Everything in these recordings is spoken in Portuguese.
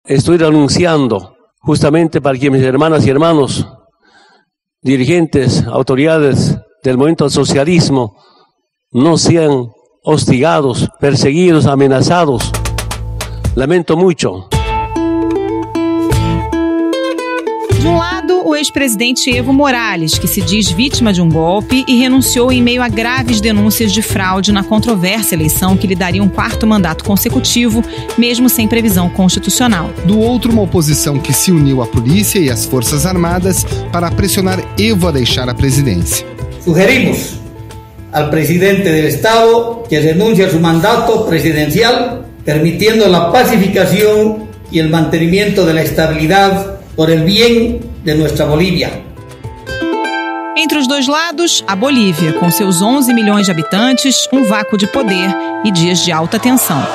Estoy renunciando justamente para que mis hermanas y hermanos, dirigentes, autoridades del movimiento al socialismo, no sean hostigados, perseguidos, amenazados. Lamento muito. De um lado, o ex-presidente Evo Morales, que se diz vítima de um golpe e renunciou em meio a graves denúncias de fraude na controversa eleição que lhe daria um 4º mandato consecutivo, mesmo sem previsão constitucional. Do outro, uma oposição que se uniu à polícia e às Forças Armadas para pressionar Evo a deixar a presidência. Sugerimos ao presidente do Estado que renuncie a seu mandato presidencial, permitiendo a pacificação e o mantenimento da estabilidade por el bien de nuestra Bolívia. Entre os dois lados, a Bolívia, com seus 11 milhões de habitantes, um vácuo de poder e dias de alta tensão.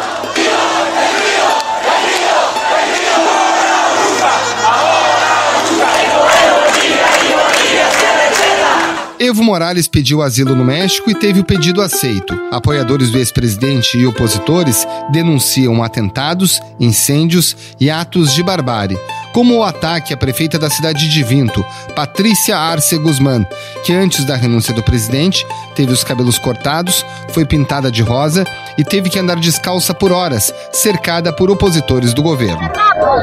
Evo Morales pediu asilo no México e teve o pedido aceito. Apoiadores do ex-presidente e opositores denunciam atentados, incêndios e atos de barbárie, como o ataque à prefeita da cidade de Vinto, Patrícia Arce Guzmán, que antes da renúncia do presidente teve os cabelos cortados, foi pintada de rosa e teve que andar descalça por horas, cercada por opositores do governo.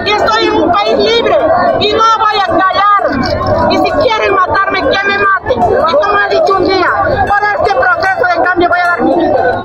Estou em um país livre e não vou calhar. E se querem matar-me, que me matem. Isso não é de um dia. Por este processo de cambio, vou dar minha vida.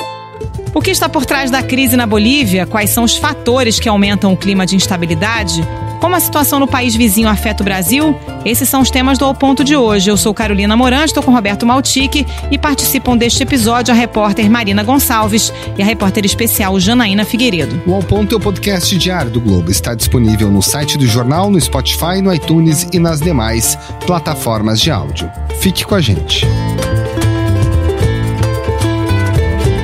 O que está por trás da crise na Bolívia? Quais são os fatores que aumentam o clima de instabilidade? Como a situação no país vizinho afeta o Brasil? Esses são os temas do Ao Ponto de hoje. Eu sou Carolina Moran, estou com Roberto Maltic e participam deste episódio a repórter Marina Gonçalves e a repórter especial Janaína Figueiredo. O Ao Ponto é o podcast diário do Globo. Está disponível no site do jornal, no Spotify, no iTunes e nas demais plataformas de áudio. Fique com a gente.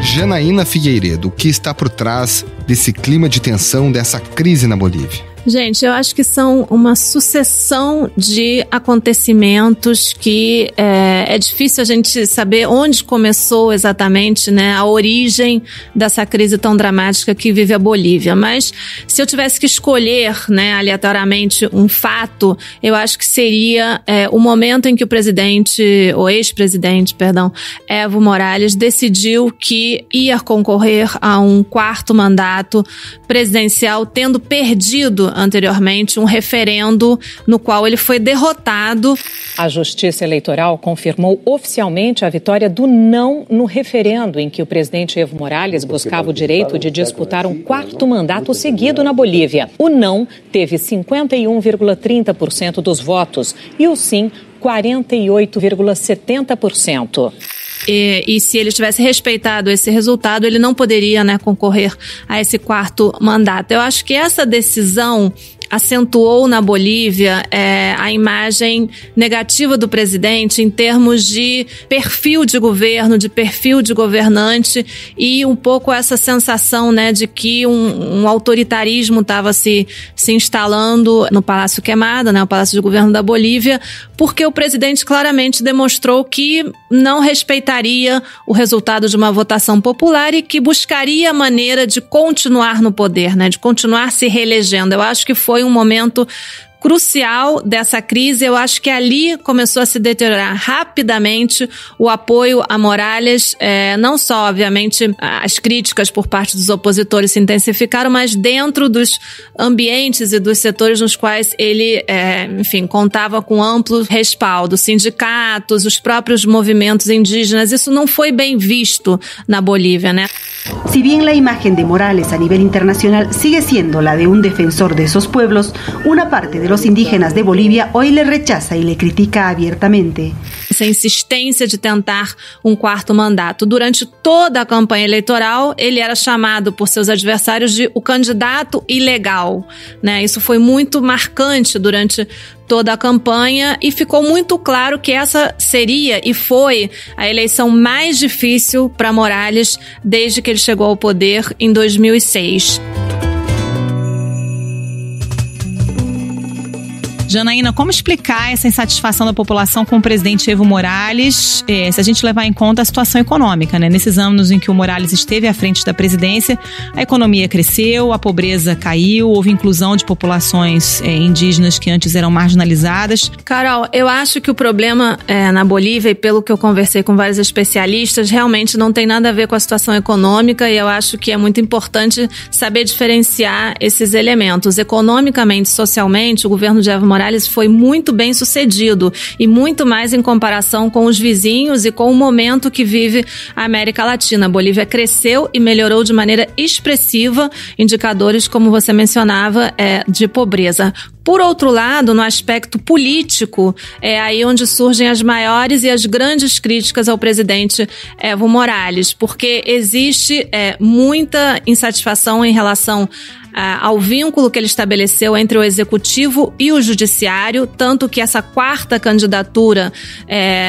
Janaína Figueiredo, o que está por trás desse clima de tensão, dessa crise na Bolívia? Gente, eu acho que são uma sucessão de acontecimentos que é difícil a gente saber onde começou exatamente, né, a origem dessa crise tão dramática que vive a Bolívia. Mas se eu tivesse que escolher, né, aleatoriamente um fato, eu acho que seria o momento em que o ex-presidente, Evo Morales, decidiu que ia concorrer a um 4º mandato presidencial, tendo perdido anteriormente um referendo no qual ele foi derrotado. A Justiça Eleitoral confirmou oficialmente a vitória do não no referendo em que o presidente Evo Morales buscava o direito de disputar um 4º mandato seguido na Bolívia. O não teve 51,30% dos votos e o sim 48,70%. E se ele tivesse respeitado esse resultado, ele não poderia, né, concorrer a esse 4º mandato. Eu acho que essa decisão acentuou na Bolívia a imagem negativa do presidente em termos de perfil de governo, de perfil de governante e um pouco essa sensação, né, de que um autoritarismo estava se instalando no Palácio Quemada, né, o Palácio de Governo da Bolívia, porque o presidente claramente demonstrou que não respeitaria o resultado de uma votação popular e que buscaria a maneira de continuar no poder, né, de continuar se reelegendo. Eu acho que foi um momento crucial dessa crise. Eu acho que ali começou a se deteriorar rapidamente o apoio a Morales, não só, obviamente, as críticas por parte dos opositores se intensificaram, mas dentro dos ambientes e dos setores nos quais ele, contava com amplo respaldo, sindicatos, os próprios movimentos indígenas. Isso não foi bem visto na Bolívia, né? Si bien la imagen de Morales a nivel internacional sigue siendo la de un defensor de esos pueblos, una parte de los indígenas de Bolívia hoy le rechaza y le critica abiertamente. Essa insistência de tentar um 4º mandato. Durante toda a campanha eleitoral, ele era chamado por seus adversários de o candidato ilegal, né? Isso foi muito marcante durante toda a campanha e ficou muito claro que essa seria e foi a eleição mais difícil para Morales desde que ele chegou ao poder em 2006. Janaína, como explicar essa insatisfação da população com o presidente Evo Morales, se a gente levar em conta a situação econômica, né? Nesses anos em que o Morales esteve à frente da presidência, a economia cresceu, a pobreza caiu, houve inclusão de populações indígenas que antes eram marginalizadas. Carol, eu acho que o problema na Bolívia, e pelo que eu conversei com vários especialistas, realmente não tem nada a ver com a situação econômica, e eu acho que é muito importante saber diferenciar esses elementos. Economicamente, socialmente, o governo de Evo Morales foi muito bem sucedido e muito mais em comparação com os vizinhos e com o momento que vive a América Latina. A Bolívia cresceu e melhorou de maneira expressiva indicadores, como você mencionava, de pobreza. Por outro lado, no aspecto político, é aí onde surgem as maiores e as grandes críticas ao presidente Evo Morales, porque existe muita insatisfação em relação ao vínculo que ele estabeleceu entre o executivo e o judiciário, tanto que essa quarta candidatura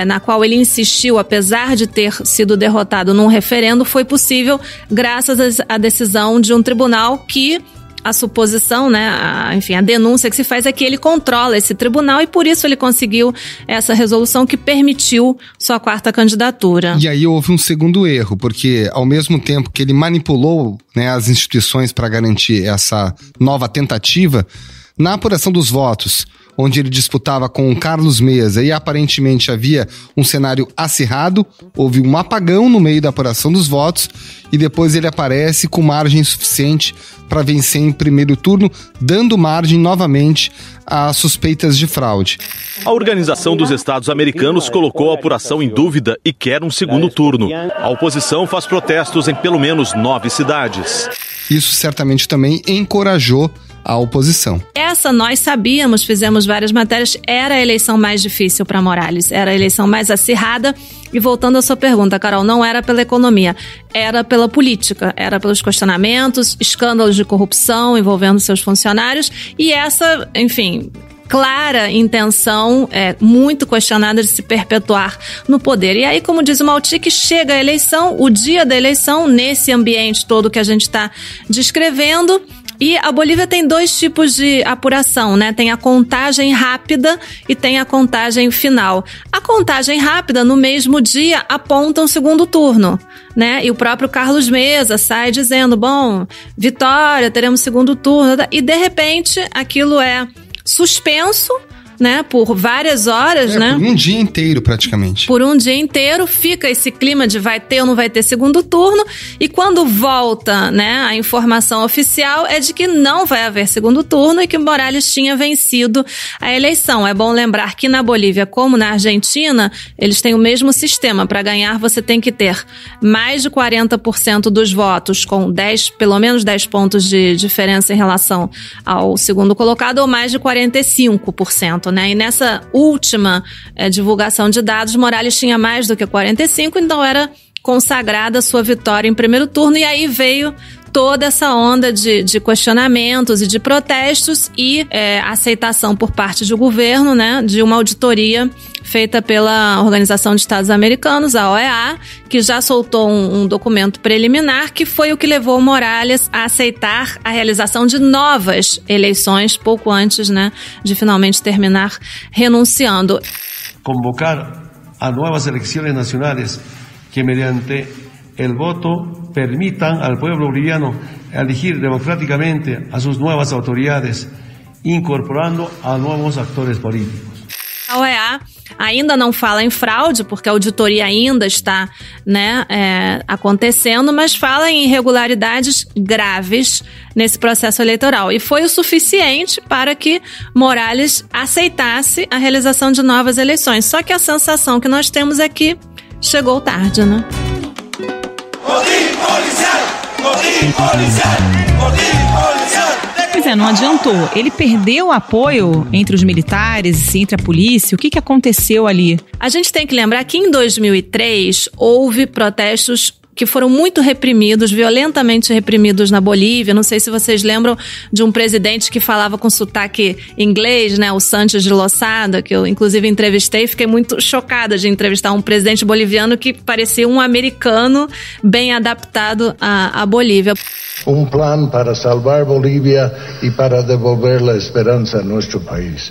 na qual ele insistiu, apesar de ter sido derrotado num referendo, foi possível graças à decisão de um tribunal que a suposição, né, a denúncia que se faz é que ele controla esse tribunal e por isso ele conseguiu essa resolução que permitiu sua quarta candidatura. E aí houve um segundo erro, porque ao mesmo tempo que ele manipulou, né, as instituições para garantir essa nova tentativa, na apuração dos votos, onde ele disputava com o Carlos Mesa e aparentemente havia um cenário acirrado, houve um apagão no meio da apuração dos votos e depois ele aparece com margem suficiente para vencer em primeiro turno, dando margem novamente a suspeitas de fraude. A Organização dos Estados Americanos colocou a apuração em dúvida e quer um segundo turno. A oposição faz protestos em pelo menos 9 cidades. Isso certamente também encorajou a oposição. Essa nós sabíamos, fizemos várias matérias, era a eleição mais difícil para Morales, era a eleição mais acirrada. E voltando à sua pergunta, Carol, não era pela economia, era pela política, era pelos questionamentos, escândalos de corrupção envolvendo seus funcionários e essa, enfim, clara intenção muito questionada de se perpetuar no poder. E aí, como diz o Maltic, chega a eleição, o dia da eleição, nesse ambiente todo que a gente está descrevendo. E a Bolívia tem 2 tipos de apuração, né? Tem a contagem rápida e tem a contagem final. A contagem rápida, no mesmo dia, aponta um segundo turno, né? E o próprio Carlos Mesa sai dizendo, bom, vitória, teremos segundo turno. E, de repente, aquilo é suspenso, né, por várias horas, né? Por um dia inteiro, praticamente. Por um dia inteiro, fica esse clima de vai ter ou não vai ter segundo turno, e quando volta, né, a informação oficial é de que não vai haver segundo turno e que Morales tinha vencido a eleição. É bom lembrar que na Bolívia, como na Argentina, eles têm o mesmo sistema. Para ganhar, você tem que ter mais de 40% dos votos, com pelo menos 10 pontos de diferença em relação ao segundo colocado, ou mais de 45%. Né? E nessa última divulgação de dados, Morales tinha mais do que 45%, então era consagrada a sua vitória em primeiro turno, e aí veio toda essa onda de questionamentos e de protestos e aceitação por parte do governo, né, de uma auditoria feita pela Organização de Estados Americanos, a OEA, que já soltou um documento preliminar que foi o que levou Morales a aceitar a realização de novas eleições pouco antes, né, de finalmente terminar renunciando. Convocar a novas eleições nacionais que mediante el voto permitan al pueblo boliviano elegir democráticamente a sus nuevas autoridades, incorporando a nuevos actores políticos. A OEA ainda não fala em fraude, porque a auditoria ainda está, né, acontecendo, mas fala em irregularidades graves nesse processo eleitoral. E foi o suficiente para que Morales aceitasse a realização de novas eleições. Só que a sensação que nós temos é que chegou tarde, né? Pois não adiantou. Ele perdeu o apoio entre os militares, entre a polícia. O que aconteceu ali? A gente tem que lembrar que em 2003 houve protestos que foram muito reprimidos, violentamente reprimidos na Bolívia. Não sei se vocês lembram de um presidente que falava com sotaque inglês, né, o Sánchez de Losada, que eu inclusive entrevistei e fiquei muito chocada de entrevistar um presidente boliviano que parecia um americano bem adaptado à Bolívia. Um plano para salvar Bolívia e para devolver a esperança a nosso país.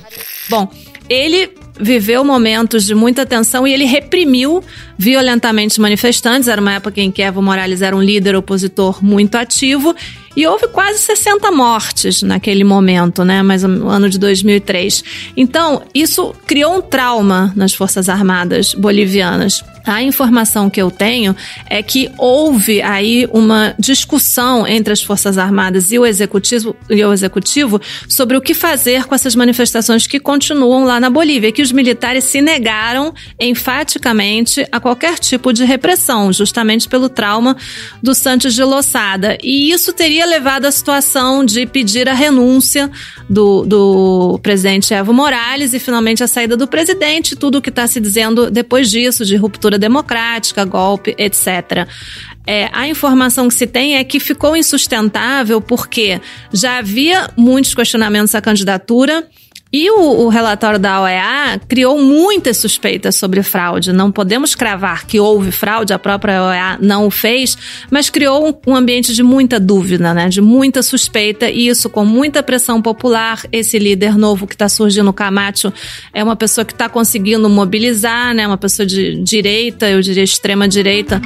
Bom, ele viveu momentos de muita tensão e ele reprimiu violentamente os manifestantes. Era uma época em que Evo Morales era um líder opositor muito ativo e houve quase 60 mortes naquele momento, né? Mas no ano de 2003. Então, isso criou um trauma nas Forças Armadas bolivianas. A informação que eu tenho é que houve aí uma discussão entre as Forças Armadas e o Executivo sobre o que fazer com essas manifestações que continuam lá na Bolívia, e que os militares se negaram enfaticamente a qualquer tipo de repressão, justamente pelo trauma do Santos de Losada. E isso teria levado à situação de pedir a renúncia do presidente Evo Morales e finalmente a saída do presidente, tudo o que está se dizendo depois disso, de ruptura democrática, golpe, etc. A informação que se tem é que ficou insustentável porque já havia muitos questionamentos à candidatura e o relatório da OEA criou muitas suspeitas sobre fraude. Não podemos cravar que houve fraude, a própria OEA não o fez, mas criou um ambiente de muita dúvida, né? De muita suspeita, e isso com muita pressão popular. Esse líder novo que está surgindo, Camacho, é uma pessoa que está conseguindo mobilizar, né? Uma pessoa de direita, eu diria extrema direita.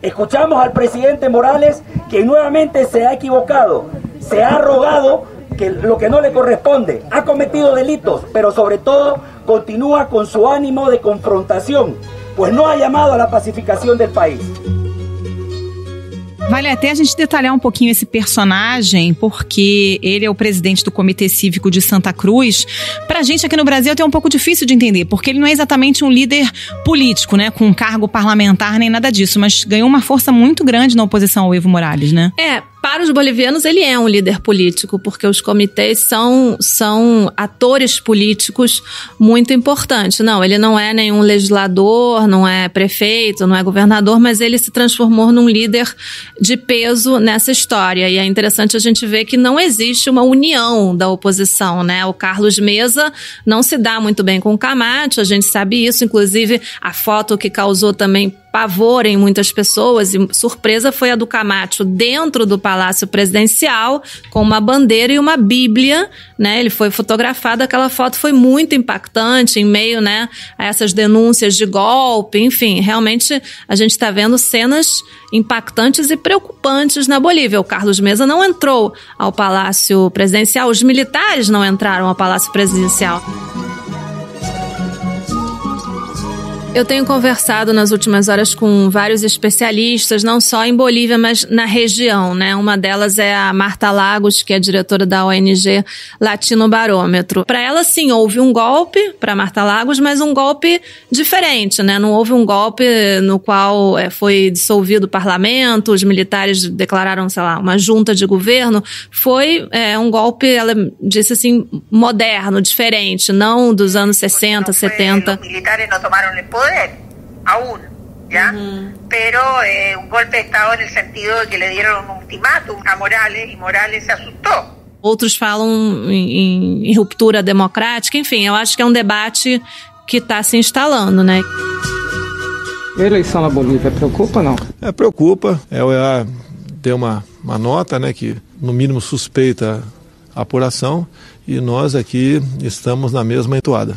Escuchamos al presidente Morales que nuevamente se ha equivocado, se ha arrogado lo que no le corresponde, ha cometido delitos, pero sobre todo continúa con su ánimo de confrontación, pues no ha llamado a la pacificación del país. Vale até a gente detalhar um pouquinho esse personagem, porque ele é o presidente do Comitê Cívico de Santa Cruz. Pra gente aqui no Brasil é até um pouco difícil de entender, porque ele não é exatamente um líder político, né, com um cargo parlamentar nem nada disso, mas ganhou uma força muito grande na oposição ao Evo Morales, né? Para os bolivianos ele é um líder político, porque os comitês são atores políticos muito importantes. Não, ele não é nenhum legislador, não é prefeito, não é governador, mas ele se transformou num líder de peso nessa história. E é interessante a gente ver que não existe uma união da oposição, né? O Carlos Mesa não se dá muito bem com o Camacho, a gente sabe isso, inclusive a foto que causou também pavor em muitas pessoas, e surpresa foi a do Camacho dentro do Palácio Presidencial, com uma bandeira e uma bíblia, né? Ele foi fotografado, aquela foto foi muito impactante, em meio, né, a essas denúncias de golpe, enfim, realmente a gente está vendo cenas impactantes e preocupantes na Bolívia. O Carlos Mesa não entrou ao Palácio Presidencial, os militares não entraram ao Palácio Presidencial. Eu tenho conversado nas últimas horas com vários especialistas, não só em Bolívia, mas na região, né? Uma delas é a Marta Lagos, que é diretora da ONG Latino Barômetro. Para ela, sim, houve um golpe, para Marta Lagos, mas um golpe diferente, né? Não houve um golpe no qual foi dissolvido o parlamento, os militares declararam, sei lá, uma junta de governo. Foi um golpe, ela disse assim, moderno, diferente, não dos anos 60, 70. Os militares não tomaram o poder aún, ¿ya? Pero un golpe de Estado en el sentido de que le dieron un ultimátum a Morales y Morales se asustó. Outros falam em ruptura democrática, enfim, eu acho que é um debate que está se instalando, né? A eleição na Bolívia preocupa, não? Preocupa. A OEA deu uma nota, né, que no mínimo suspeita a apuração, e nós aqui estamos na mesma entoada.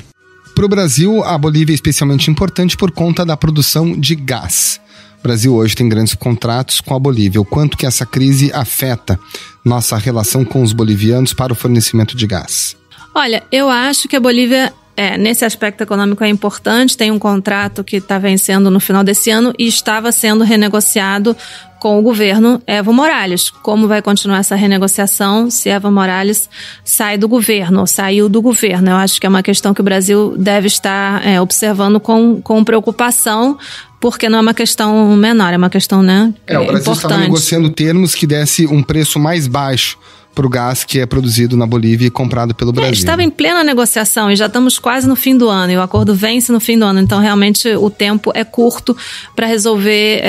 Para o Brasil, a Bolívia é especialmente importante por conta da produção de gás. O Brasil hoje tem grandes contratos com a Bolívia. O quanto que essa crise afeta nossa relação com os bolivianos para o fornecimento de gás? Olha, eu acho que a Bolívia, nesse aspecto econômico, é importante. Tem um contrato que está vencendo no final desse ano e estava sendo renegociado com o governo Evo Morales. Como vai continuar essa renegociação se Evo Morales sai do governo, ou saiu do governo? Eu acho que é uma questão que o Brasil deve estar observando com preocupação, porque não é uma questão menor, é uma questão, né, o Brasil estava negociando termos que desse um preço mais baixo para o gás que é produzido na Bolívia e comprado pelo Brasil. Estava em plena negociação e já estamos quase no fim do ano, e o acordo vence no fim do ano, então realmente o tempo é curto para resolver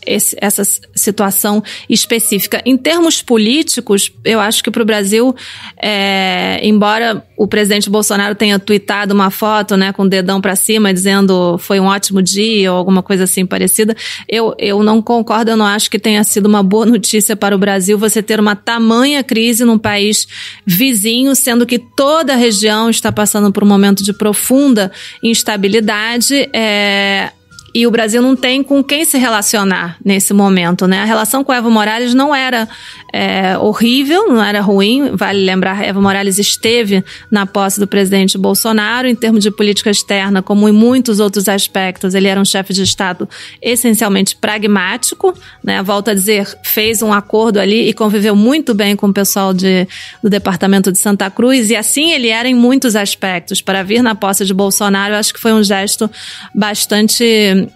essa situação específica. Em termos políticos, eu acho que para o Brasil, embora o presidente Bolsonaro tenha tuitado uma foto, né, com o dedão para cima, dizendo foi um ótimo dia ou alguma coisa assim parecida, eu não concordo, eu não acho que tenha sido uma boa notícia para o Brasil você ter uma tamanha crise num país vizinho, sendo que toda a região está passando por um momento de profunda instabilidade, e o Brasil não tem com quem se relacionar nesse momento, né? A relação com Evo Morales não era horrível, não era ruim. Vale lembrar, Evo Morales esteve na posse do presidente Bolsonaro. Em termos de política externa, como em muitos outros aspectos, ele era um chefe de Estado essencialmente pragmático, né? Volto a dizer, fez um acordo ali e conviveu muito bem com o pessoal do departamento de Santa Cruz, e assim ele era em muitos aspectos. Para vir na posse de Bolsonaro, eu acho que foi um gesto bastante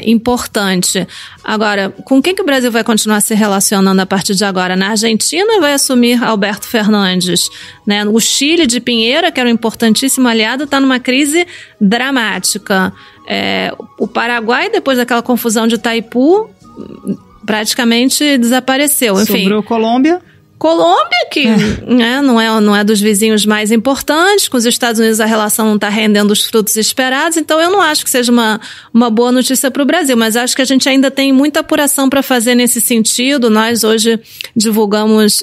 importante. Agora, com quem que o Brasil vai continuar se relacionando a partir de agora? Na Argentina vai assumir Alberto Fernandes, né? O Chile de Pinheira, que era um importantíssimo aliado, está numa crise dramática. O Paraguai, depois daquela confusão de Itaipu, praticamente desapareceu. Enfim, sobrou Colômbia, que não é dos vizinhos mais importantes. Com os Estados Unidos a relação não está rendendo os frutos esperados, então eu não acho que seja uma boa notícia para o Brasil, mas acho que a gente ainda tem muita apuração para fazer nesse sentido. Nós hoje divulgamos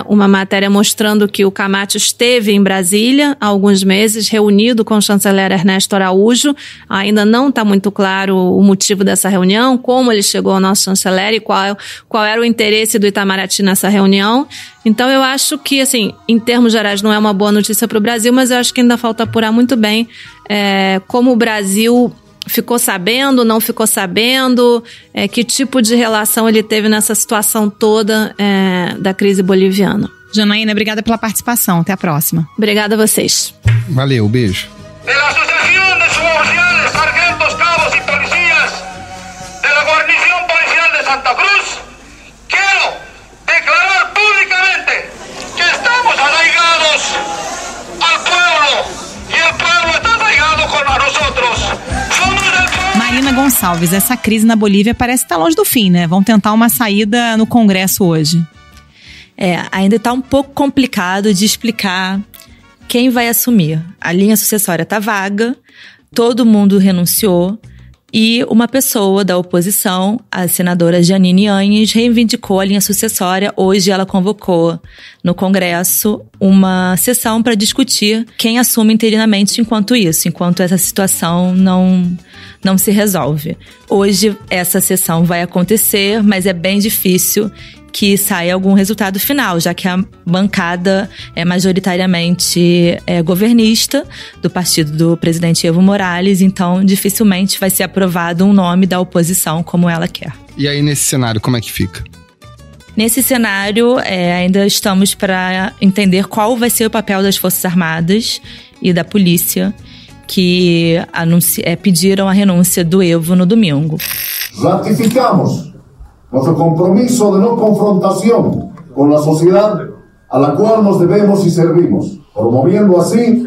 uma matéria mostrando que o Camacho esteve em Brasília há alguns meses, reunido com o chanceler Ernesto Araújo. Ainda não está muito claro o motivo dessa reunião, como ele chegou ao nosso chanceler e qual era o interesse do Itamaraty nessa reunião. Então eu acho que, assim, em termos gerais não é uma boa notícia para o Brasil, mas eu acho que ainda falta apurar muito bem como o Brasil ficou sabendo, não ficou sabendo, que tipo de relação ele teve nessa situação toda da crise boliviana. Janaína, obrigada pela participação. Até a próxima. Obrigada a vocês. Valeu, beijo. Da Associação de Suboficiales, Sargentos, Cabos e Policias da Guarnición Policial de Santa Cruz, quero declarar públicamente que estamos arraigados al pueblo y el pueblo está arraigado con nosotros. Somos el pueblo. Marina Gonçalves, essa crise na Bolívia parece estar longe do fim, né? Vão tentar uma saída no Congresso hoje. Ainda está um pouco complicado de explicar quem vai assumir. A linha sucessória está vaga, todo mundo renunciou. E uma pessoa da oposição, a senadora Jeanine Áñez, reivindicou a linha sucessória. Hoje ela convocou no Congresso uma sessão para discutir quem assume interinamente enquanto essa situação não se resolve. Hoje essa sessão vai acontecer, mas é bem difícil que saia algum resultado final, já que a bancada é majoritariamente governista do partido do presidente Evo Morales, então dificilmente vai ser aprovado um nome da oposição como ela quer. E aí, nesse cenário, como é que fica? Nesse cenário, ainda estamos para entender qual vai ser o papel das Forças Armadas e da polícia, que pediram a renúncia do Evo no domingo. Ratificamos nuestro compromiso de no confrontación con la sociedad a la cual nos debemos y servimos, promoviendo así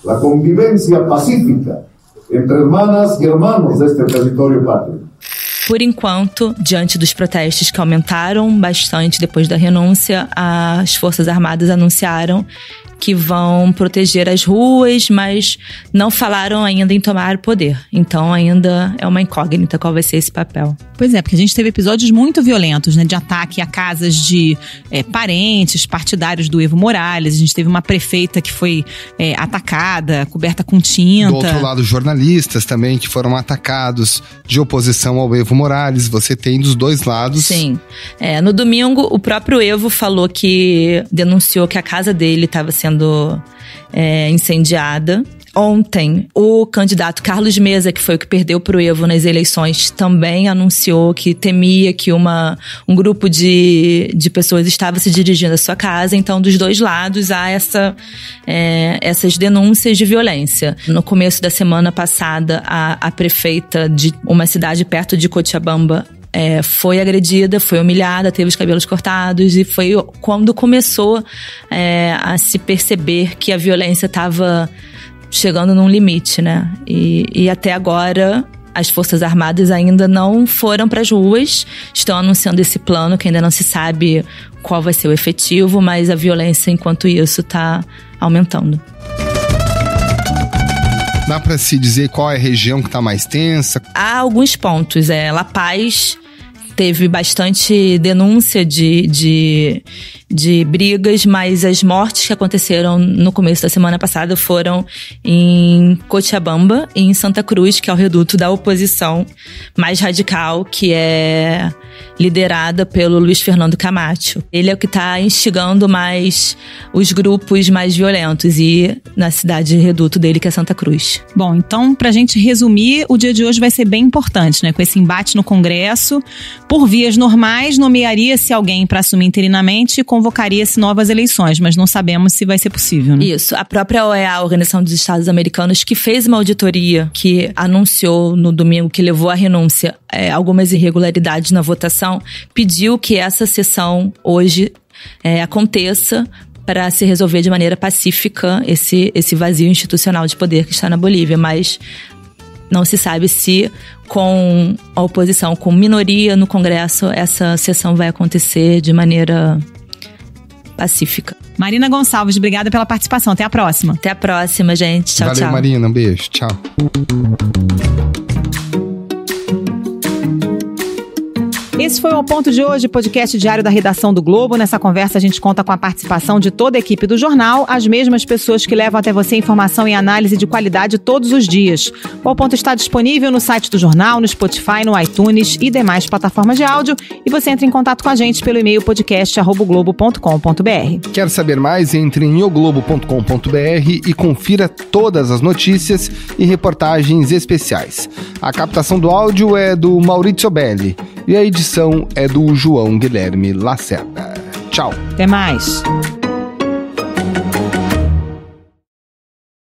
la convivencia pacífica entre hermanas y hermanos de este territorio patrio. Por enquanto, diante dos protestos que aumentaram bastante depois da renúncia, as Forças Armadas anunciaram que vão proteger as ruas, mas não falaram ainda em tomar poder. Então ainda é uma incógnita qual vai ser esse papel. Pois é, porque a gente teve episódios muito violentos, né, de ataque a casas de parentes, partidários do Evo Morales. A gente teve uma prefeita que foi atacada, coberta com tinta. Do outro lado, jornalistas também que foram atacados de oposição ao Evo Morales. Você tem dos dois lados. Sim. No domingo, o próprio Evo falou que denunciou que a casa dele estava sendo incendiada. Ontem, o candidato Carlos Mesa, que foi o que perdeu para o Evo nas eleições, também anunciou que temia que um grupo de pessoas estava se dirigindo à sua casa. Então, dos dois lados, há essas denúncias de violência. No começo da semana passada, a prefeita de uma cidade perto de Cochabamba foi agredida, foi humilhada, teve os cabelos cortados, e foi quando começou a se perceber que a violência estava chegando num limite, né? E até agora As Forças Armadas ainda não foram para as ruas, estão anunciando esse plano que ainda não se sabe qual vai ser o efetivo, mas a violência, enquanto isso, está aumentando. Dá para se dizer qual é a região que está mais tensa? Há alguns pontos. La Paz teve bastante denúncia de brigas, mas as mortes que aconteceram no começo da semana passada foram em Cochabamba e em Santa Cruz, que é o reduto da oposição mais radical, que é liderada pelo Luiz Fernando Camacho. Ele é o que está instigando mais os grupos mais violentos, e na cidade reduto dele, que é Santa Cruz. Bom, então, pra gente resumir, o dia de hoje vai ser bem importante, né? Com esse embate no Congresso, por vias normais, nomearia-se alguém para assumir interinamente e convocaria-se novas eleições, mas não sabemos se vai ser possível, né? Isso. A própria OEA, a Organização dos Estados Americanos, que fez uma auditoria, que anunciou no domingo que levou à renúncia algumas irregularidades na votação, pediu que essa sessão hoje aconteça para se resolver de maneira pacífica esse vazio institucional de poder que está na Bolívia, mas não se sabe se com a oposição, com minoria no Congresso, essa sessão vai acontecer de maneira pacífica. Marina Gonçalves, obrigada pela participação. Até a próxima. Até a próxima, gente. Tchau, Valeu, tchau. Marina. Um beijo. Tchau. Esse foi o Ao Ponto de hoje, podcast diário da redação do Globo. Nessa conversa a gente conta com a participação de toda a equipe do jornal, as mesmas pessoas que levam até você informação e análise de qualidade todos os dias. O Ao Ponto está disponível no site do jornal, no Spotify, no iTunes e demais plataformas de áudio. E você entra em contato com a gente pelo e-mail podcast@globo.com.br. Quer saber mais? Entre em oglobo.com.br e confira todas as notícias e reportagens especiais. A captação do áudio é do Maurício Belli e a edição é do João Guilherme Lacerda. Tchau. Até mais.